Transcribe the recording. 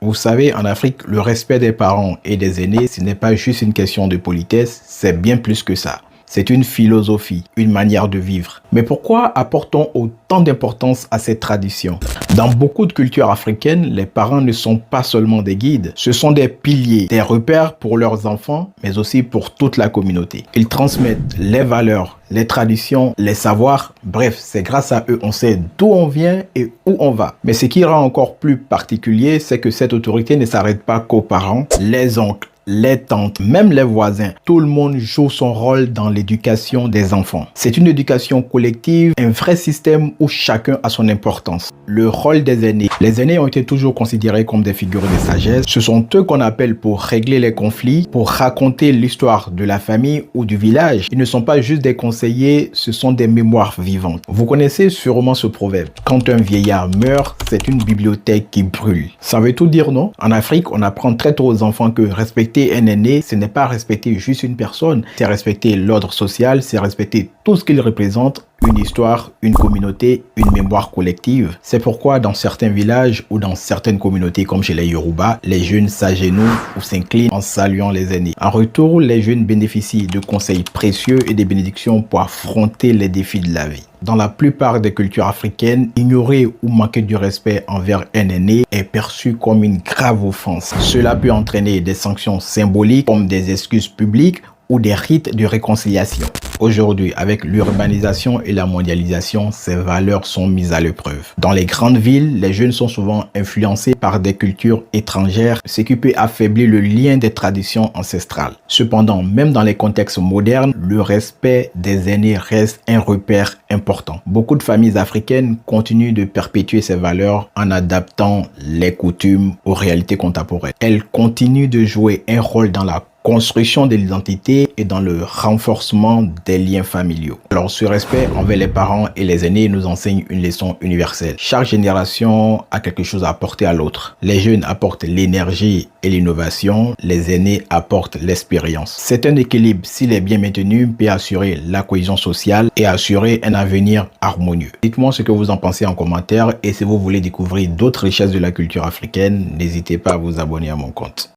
Vous savez, en Afrique, le respect des parents et des aînés, ce n'est pas juste une question de politesse, c'est bien plus que ça. C'est une philosophie, une manière de vivre. Mais pourquoi apportons autant d'importance à cette tradition? Dans beaucoup de cultures africaines, les parents ne sont pas seulement des guides, ce sont des piliers, des repères pour leurs enfants, mais aussi pour toute la communauté. Ils transmettent les valeurs, les traditions, les savoirs, bref, c'est grâce à eux on sait d'où on vient et où on va. Mais ce qui rend encore plus particulier, c'est que cette autorité ne s'arrête pas qu'aux parents, les oncles, les tantes, même les voisins. Tout le monde joue son rôle dans l'éducation des enfants. C'est une éducation collective, un vrai système où chacun a son importance. Le rôle des aînés. Les aînés ont été toujours considérés comme des figures de sagesse. Ce sont eux qu'on appelle pour régler les conflits, pour raconter l'histoire de la famille ou du village. Ils ne sont pas juste des conseillers, ce sont des mémoires vivantes. Vous connaissez sûrement ce proverbe. Quand un vieillard meurt, c'est une bibliothèque qui brûle. Ça veut tout dire, non? En Afrique, on apprend très tôt aux enfants que respecter un aîné, ce n'est pas respecter juste une personne, c'est respecter l'ordre social, c'est respecter tout ce qu'il représente, une histoire, une communauté, une mémoire collective. C'est pourquoi dans certains villages ou dans certaines communautés comme chez les Yoruba, les jeunes s'agenouillent ou s'inclinent en saluant les aînés. En retour, les jeunes bénéficient de conseils précieux et des bénédictions pour affronter les défis de la vie. Dans la plupart des cultures africaines, ignorer ou manquer du respect envers un aîné est perçu comme une grave offense. Cela peut entraîner des sanctions symboliques comme des excuses publiques ou des rites de réconciliation. Aujourd'hui, avec l'urbanisation et la mondialisation, ces valeurs sont mises à l'épreuve. Dans les grandes villes, les jeunes sont souvent influencés par des cultures étrangères, ce qui peut affaiblir le lien des traditions ancestrales. Cependant, même dans les contextes modernes, le respect des aînés reste un repère important. Beaucoup de familles africaines continuent de perpétuer ces valeurs en adaptant les coutumes aux réalités contemporaines. Elles continuent de jouer un rôle dans la construction de l'identité et dans le renforcement des liens familiaux. Alors, ce respect envers les parents et les aînés nous enseigne une leçon universelle. Chaque génération a quelque chose à apporter à l'autre. Les jeunes apportent l'énergie et l'innovation, les aînés apportent l'expérience. C'est un équilibre, s'il est bien maintenu, peut assurer la cohésion sociale et assurer un avenir harmonieux. Dites-moi ce que vous en pensez en commentaire et si vous voulez découvrir d'autres richesses de la culture africaine, n'hésitez pas à vous abonner à mon compte.